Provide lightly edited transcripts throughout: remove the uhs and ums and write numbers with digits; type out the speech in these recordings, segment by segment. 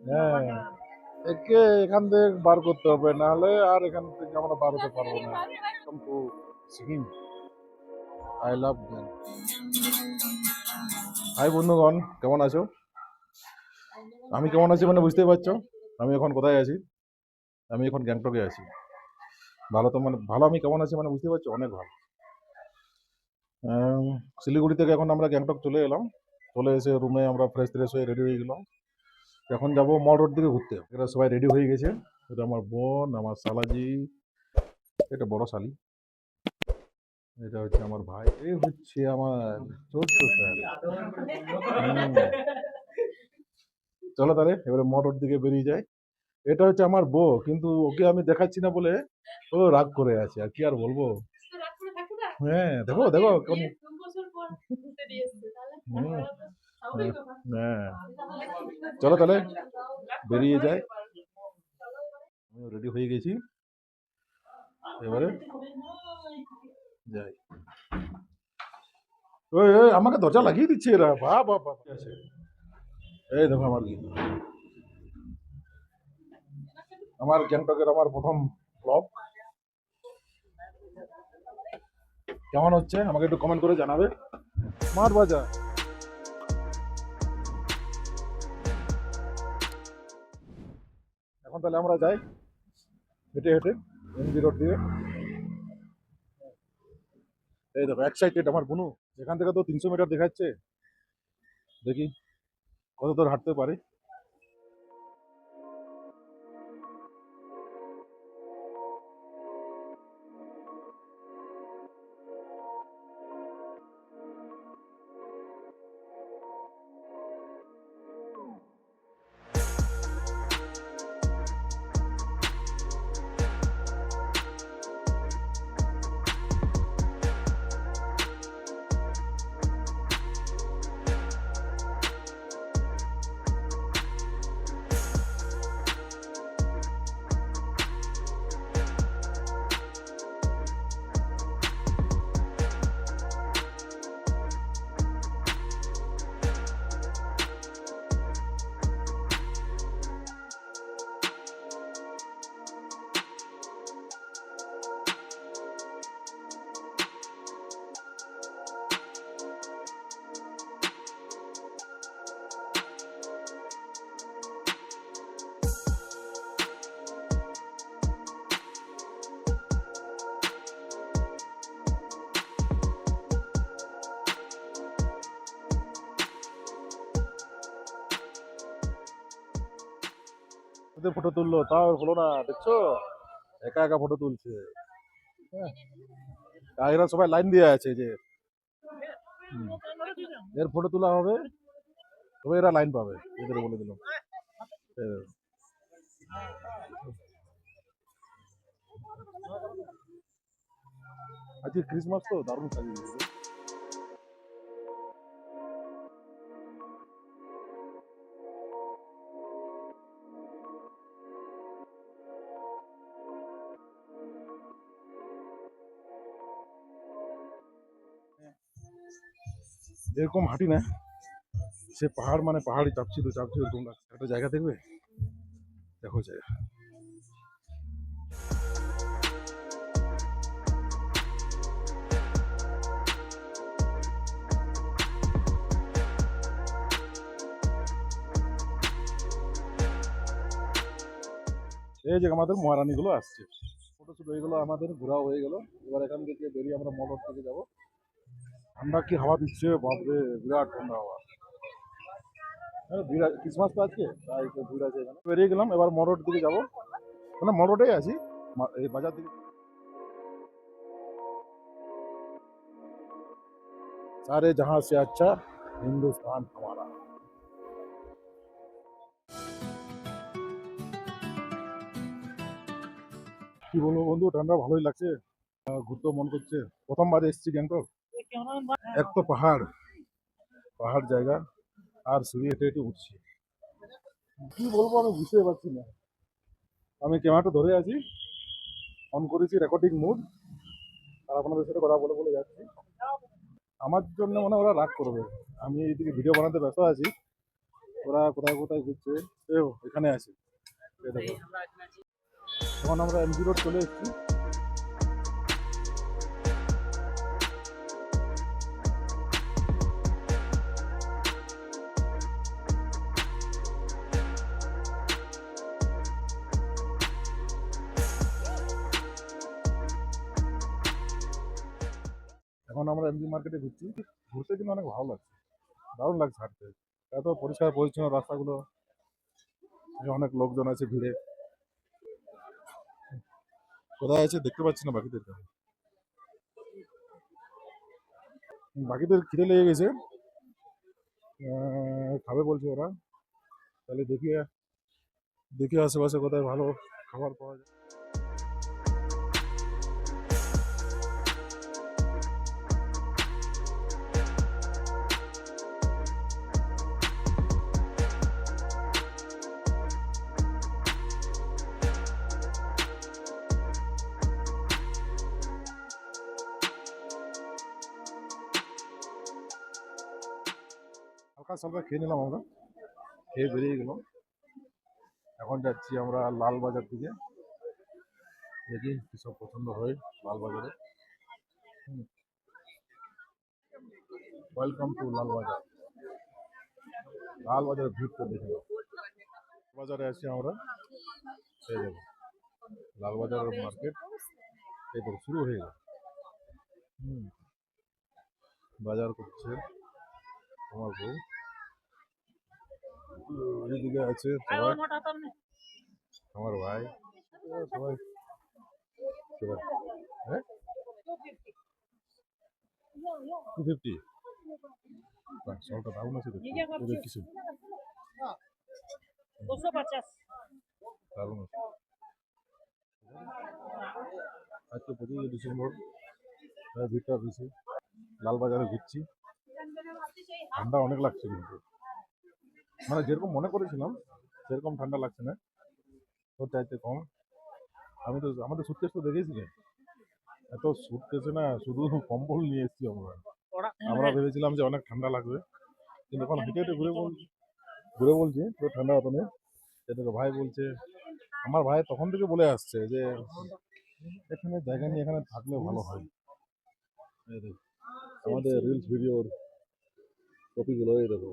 হ্যাঁ, একে এখান থেকে বার করতে হবে, নাহলে আর এখান থেকে আমরা বার হতে পারবো না। টু সিকিম, আই লাভ জ্ঞান। হাই বন্ধুগণ, কেমন আছো? আমি কেমন আছি মানে বুঝতেই পারছো। আমি এখন কোথায় আছি? আমি এখন গ্যাংটকে আছি। ভালো তো মানে ভালো, আমি কেমন আছি মানে বুঝতে পারছো, অনেক ভালো। আম, শিলিগুড়ি থেকে এখন আমরা গ্যাংটক চলে এলাম। চলে এসে রুমে আমরা ফ্রেশ ট্রেশ হয়ে রেডি হয়ে গেলাম। এখন যাবো মল রোড দিকে ঘুরতে। এরা সবাই রেডি হয়ে গেছে। এটা আমার বোন, আমার শালাজি, এটা বড় শালি, এটা হচ্ছে আমার ভাই, এই হচ্ছে আমার ছোট্ট স্যার। চলো তাহলে এবারে মল রোড দিকে বেরিয়ে যায়। এটা হচ্ছে আমার বউ, কিন্তু ওকে আমি দেখাচ্ছি না বলে ও রাগ করে আছে, আর কি আর বলবো। হ্যাঁ, দেখো দেখো হুম, হ্যাঁ, চলো তাহলে বেরিয়ে যায়। আমি রেডি হয়ে গেছি, এবারে যাই। ওই ওই, আমাকে দরজা লাগিয়ে দিচ্ছে এরা, বাহ বাহ বাহ, ঠিক আছে। এই দেখো আমার কি, আমার গ্যাংটকের আমার প্রথম ব্লগ কেমন হচ্ছে আমাকে একটু কমেন্ট করে জানাবে। স্মার্ট বাজার, এখন তাহলে আমরা যাই হেঁটে হেঁটে এমজি রোড দিয়ে। এই দেখো এক্সাইটেড আমার বুনু, এখান থেকে তো 300 মিটার দেখাচ্ছে, দেখি কত দূর হাঁটতে পারি। ফটো তুললো তাও হলো না, দেখছো, একা একা ফটো তুলছে। হ্যাঁ, আর এরা সবাই লাইন দিয়ে আছে যে হুম, এর ফটো তোলা হবে, তবে এরা লাইন পাবে, এদের বলে দিলাম। আজকে ক্রিসমাস তো দারুণ সাজিয়ে দিয়েছে। এরকম হাঁটি না, সে পাহাড় মানে পাহাড়ি চাপছি তো চাপছি, তোমরা একটা জায়গা দেখবে, দেখো জায়গা। এই যে আমাদের মহারানী গুলো আসছে, ফটো শুট হয়ে গেলো, আমাদের ঘোরা হয়ে গেল। এবার এখান থেকে বেরিয়ে আমরা মল রোড থেকে যাবো। ঠান্ডা কি হাওয়া দিচ্ছে, বাপরে বিরাট ঠান্ডা হাওয়া। হ্যাঁ, ভিড় ক্রিসমাস তো আজকে, তাই তো ভিড় আছে এখানে। বেরিয়ে গেলাম, এবার মল রোড দিকে যাবো, মানে মল রোডেই আছি, এই বাজার দিকে। सारे जहां से अच्छा हिंदुस्तान हमारा। কি বলবো বন্ধু, ঠান্ডা ভালোই লাগছে, ঘুরতেও মন করছে। প্রথমবার এসেছি গ্যাংটক, এক তো পাহাড়, পাহাড় জায়গা, আর সিঁড়ি হেঁটে হেঁটে উঠছি, কি বলবো আমি বুঝতে পারছি না। আমি ক্যামেরাটা ধরে আছি, অন করেছি রেকর্ডিং মুড, আর আপনাদের সাথে কথা বলে বলে যাচ্ছি। আমার জন্য মানে ওরা রাগ করবে, আমি এইদিকে ভিডিও বানাতে ব্যস্ত আছি, ওরা কোথায় কোথায় ঘুরছে। এখানে আছে, এই দেখো। এখন আমরা এমজি রোড চলে এসেছি। এখন আমরা এমজি মার্কেটে ঘুরছি। ঘুরতে কিন্তু অনেক ভালো লাগছে, দারুণ লাগছে হাঁটতে। এত পরিষ্কার পরিচ্ছন্ন রাস্তাগুলো, অনেক লোকজন আছে ভিড়ে। কোথায় আছে দেখতে পাচ্ছি না বাকিদেরকে। বাকিদের খিদে লেগে গেছে, খাবে বলছে ওরা। তাহলে দেখি দেখি আশেপাশে কোথায় ভালো খাবার পাওয়া যায়। হালকা সালকা খেয়ে নিলাম আমরা, খেয়ে বেরিয়ে গেলাম। এখন যাচ্ছি আমরা লালবাজার দিকে। দেখি কিসব পছন্দ হয় লালবাজারে। Welcome to Lalbazar. লালবাজারের ভিড়টা দেখে নাও। বাজারে আছি আমরা, সেই দেখো লালবাজারের মার্কেট। এই দেখো শুরু হয়ে গেল। বাজার করছে আমার বউ। এইদিকে আছে সবাই, আমার ভাই, সবাই। হ্যাঁ, 250। সবটা দারুণ আছে দেখতে, কিছু দারুণ আছে। আজকে 25 ডিসেম্বর, ভিড়টা বেশি। লালবাজারে ঘুরছি, ঠান্ডা অনেক লাগছে কিন্তু, মানে যেরকম মনে করেছিলাম সেরকম ঠান্ডা লাগছে না, ওর চাইতে কম। আমি তো আমাদের সুটকেস তো দেখেছিলেন, এত সুটকেসে না শুধু কম্বল নিয়ে এসেছি আমরা। আমরা ভেবেছিলাম যে অনেক ঠান্ডা লাগবে, কিন্তু এখন হেঁটে হেঁটে ঘুরে বলছি তো ঠান্ডা হতো না। সেটাকে ভাই বলছে, আমার ভাই তখন থেকে বলে আসছে যে এখানে জায়গা নিয়ে এখানে থাকলে ভালো হয়। এই দেখো আমাদের রিলস ভিডিওর কপিগুলো, এই দেখো।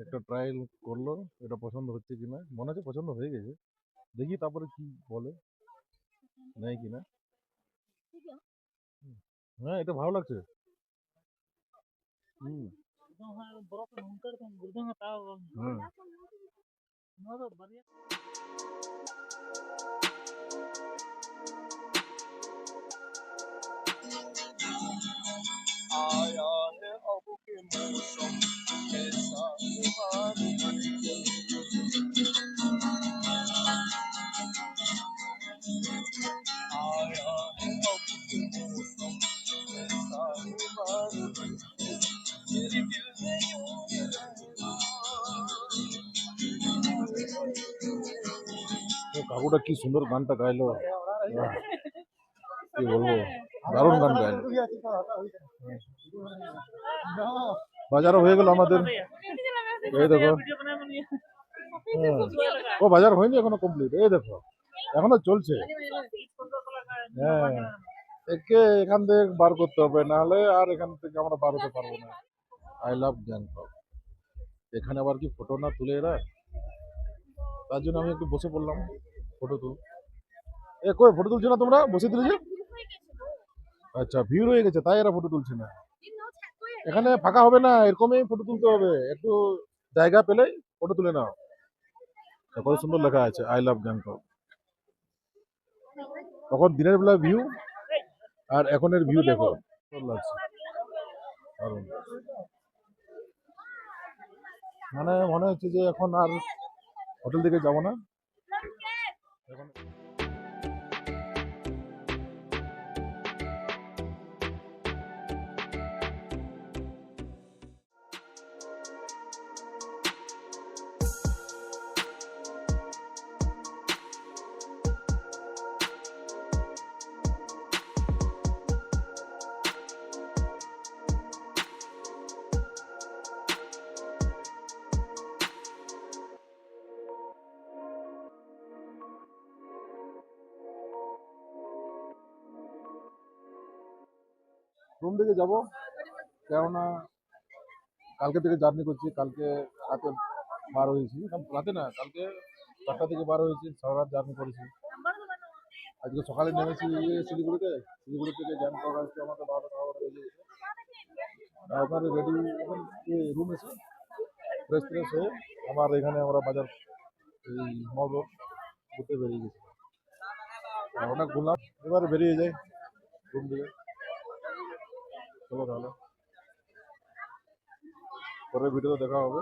একটা ট্রায়াল করলো, এটা পছন্দ হচ্ছে কিনা, মনে হচ্ছে পছন্দ হয়ে গেছে। দেখি তারপরে কি বলে, নেয় কিনা। হ্যাঁ, এটা ভালো লাগছে। হুম, হুম। आया है अब के मौसम ऐसा आया है अब के मौसम ऐसा मेरे दिल में यूं ही रहना। কাকুটা কি সুন্দর গানটা গাইলো, কি বলবো, দারুণ গান গাইলো। বাজারও হয়ে গেল আমাদের, এই দেখো। ও বাজার হয়নি এখনো কমপ্লিট, এই দেখো এখনো চলছে। হ্যাঁ, একে এখান থেকে বার করতে হবে, নাহলে আর এখান থেকে আমরা বার হতে পারবো না। I love Gangtok. এখানে আবার কি ফটো না তুলে এরা, তার জন্য আমি একটু বসে পড়লাম ফটো তুল। কই ফটো তুলছে না তোমরা, বসে দিলে যে? আচ্ছা, ভিড় হয়ে গেছে তাই এরা ফটো তুলছে না। এখানে ফাঁকা হবে না, এরকমই ফটো তুলতে হবে, একটু জায়গা পেলেই ফটো তুলে নাও। কত সুন্দর লেখা আছে আই লাভ গ্যাংটক। তখন দিনের বেলা ভিউ আর এখনের ভিউ দেখো, সুন্দর লাগছে দারুণ। মানে মনে হচ্ছে যে এখন আর হোটেল দিকে যাবো না এখন। রুম থেকে যাব, কেননা কালকে থেকে জার্নি করছি। কালকে রাতে বার হয়েছি, না, রাতে না, কালকে 4টা থেকে বার হয়েছি, সারা রাত জার্নি করেছি। আজকে সকালে নেমেছি শিলিগুড়িতে। শিলিগুড়ি থেকে গ্যাংটক আসতে আমাদের 12টা বেজে গেছে। ওখানে রেডি, রুম এসে ফ্রেশ ফ্রেশ হয়ে আবার এখানে আমরা বাজার, এই মল রোড ঘুরতে বেরিয়ে গেছি। অনেক ঘুরলাম, এবার বেরিয়ে যাই রুম থেকে। চলো তাহলে, পরের ভিডিও দেখা হবে।